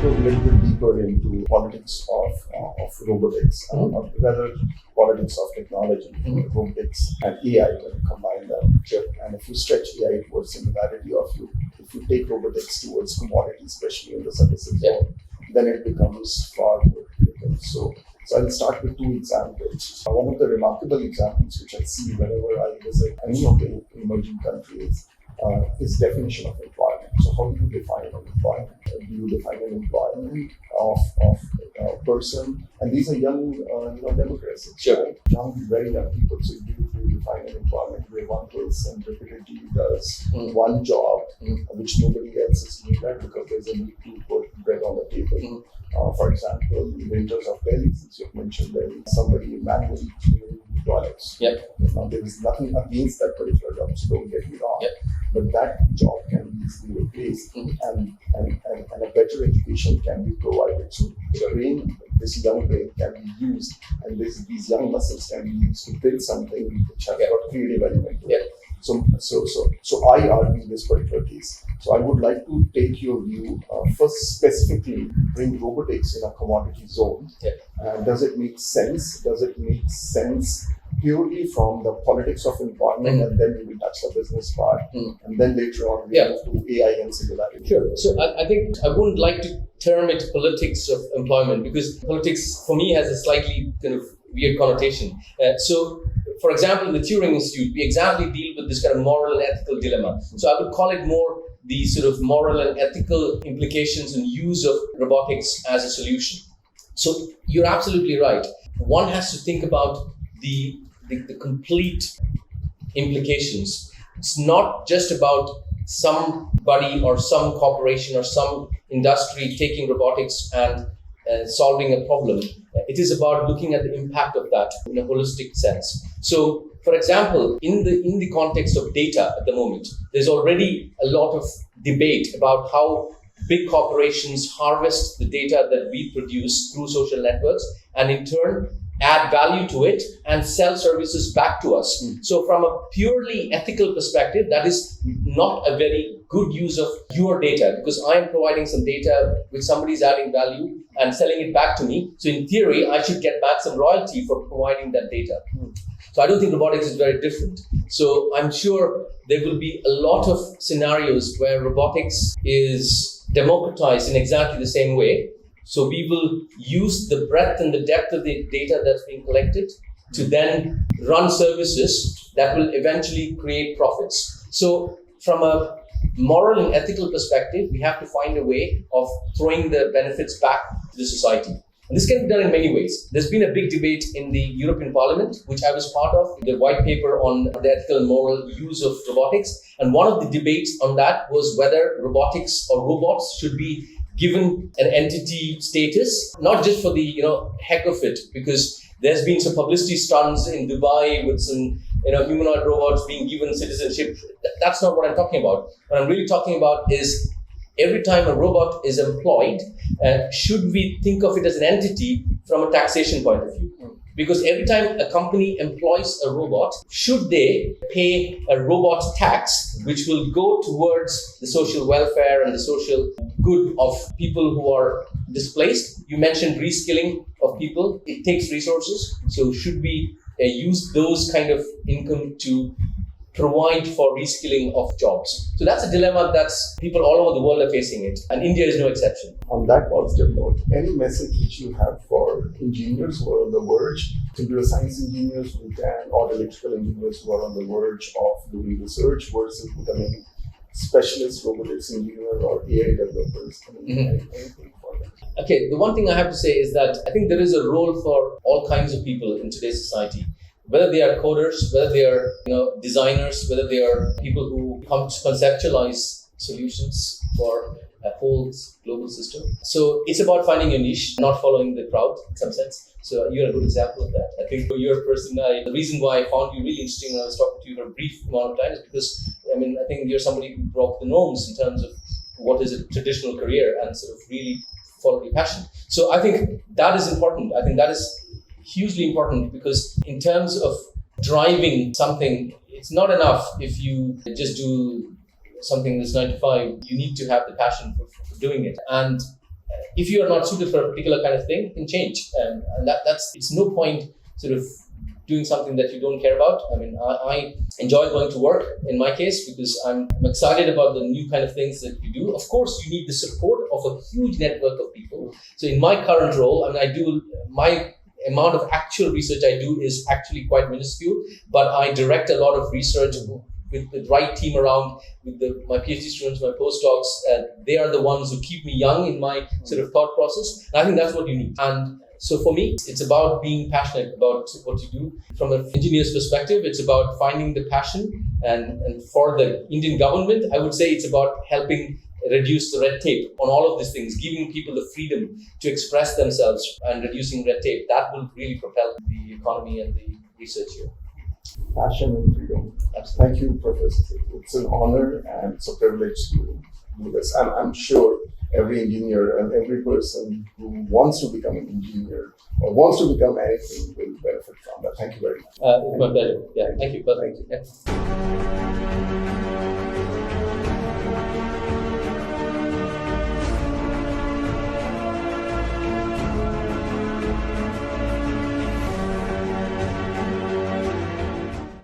go a little bit deeper into politics of robotics, or rather politics of technology, robotics and AI, when you combine them. And if you stretch AI towards singularity, or if you take robotics towards commodity, especially in the services world, then it becomes far more critical. So I'll start with two examples. One of the remarkable examples which I see whenever I visit any of the emerging countries is definition of employment. So how do you define an employment? Do you define an employment of a person? And these are young democracies, right? Very young people. So you define an employment where one person repeatedly does one job, which nobody else is doing that because there's a need to put bread on the table. For example, in winters of Delhi, since you've mentioned Delhi, somebody manually cleaning toilets. Now, there is nothing against that particular job, so don't get me wrong. But that job can be easily replaced, and a better education can be provided. So the brain, this young brain, can be used, and these young muscles can be used to build something which has got creative element to it. So I argue this particular case. So I would like to take your view, first specifically bring robotics in a commodity zone. Does it make sense? Does it make sense purely from the politics of employment, and then we will touch the business part, and then later on we move to AI and singularity? Sure. So I think I wouldn't like to term it politics of employment, because politics for me has a slightly kind of weird connotation. So for example, in the Turing Institute, we exactly deal with this kind of moral and ethical dilemma. So I would call it more the sort of moral and ethical implications and use of robotics as a solution. So you're absolutely right. One has to think about the complete implications. It's not just about somebody or some corporation or some industry taking robotics and solving a problem. It is about looking at the impact of that in a holistic sense. So, for example, in the context of data at the moment, there's already a lot of debate about how big corporations harvest the data that we produce through social networks and in turn add value to it and sell services back to us. So from a purely ethical perspective, that is not a very good use of your data, because I am providing some data which somebody is adding value and selling it back to me. So in theory, I should get back some royalty for providing that data. So I don't think robotics is very different. So I'm sure there will be a lot of scenarios where robotics is democratized in exactly the same way. So we will use the breadth and the depth of the data that's being collected to then run services that will eventually create profits. So from a moral and ethical perspective, we have to find a way of throwing the benefits back to the society. And this can be done in many ways. There's been a big debate in the European Parliament, which I was part of, the white paper on the ethical and moral use of robotics. And one of the debates on that was whether robotics or robots should be given an entity status, not just for the heck of it, because there's been some publicity stunts in Dubai with some humanoid robots being given citizenship. That's not what I'm talking about. What I'm really talking about is every time a robot is employed, should we think of it as an entity from a taxation point of view? Because every time a company employs a robot, should they pay a robot tax, which will go towards the social welfare and the social good of people who are displaced? You mentioned reskilling of people. It takes resources. So should we use those kind of income to provide for reskilling of jobs? So that's a dilemma that's people all over the world are facing it, and India is no exception. On that positive note, any message which you have for engineers who are on the verge, computer science engineers who can, or electrical engineers who are on the verge of doing research versus becoming specialist robotics engineers or AI developers? Anything for them? Okay, the one thing I have to say is that I think there is a role for all kinds of people in today's society. Whether they are coders, whether they are designers, whether they are people who conceptualize solutions for a whole global system. So it's about finding a niche, not following the crowd in some sense. So you're a good example of that. I think you're a person, the reason why I found you really interesting when I was talking to you for a brief amount of time is because, I think you're somebody who broke the norms in terms of what is a traditional career and sort of really follow your passion. So I think that is important. I think that is hugely important, because in terms of driving something, it's not enough if you just do something that's 9 to 5. You need to have the passion for doing it. And if you are not suited for a particular kind of thing, you can change. And that's it's no point sort of doing something that you don't care about. I mean, I enjoy going to work in my case because I'm excited about the new kind of things that we do. Of course, you need the support of a huge network of people. So in my current role, I mean, my amount of actual research I do is actually quite minuscule, but I direct a lot of research with the right team around, with my PhD students, my postdocs. They are the ones who keep me young in my sort of thought process. And I think that's what you need. And so for me, it's about being passionate about what you do. From an engineer's perspective, it's about finding the passion. And for the Indian government, I would say it's about helping reduce the red tape on all of these things, giving people the freedom to express themselves and reducing red tape. That will really propel the economy and the research here. Passion and freedom. Absolutely. Thank you, Professor. It's an honor and it's a privilege to do this. And I'm sure every engineer and every person who wants to become an engineer or wants to become anything will benefit from that. Thank you very much. It's my pleasure. Yeah, thank you. Thank you. Yeah.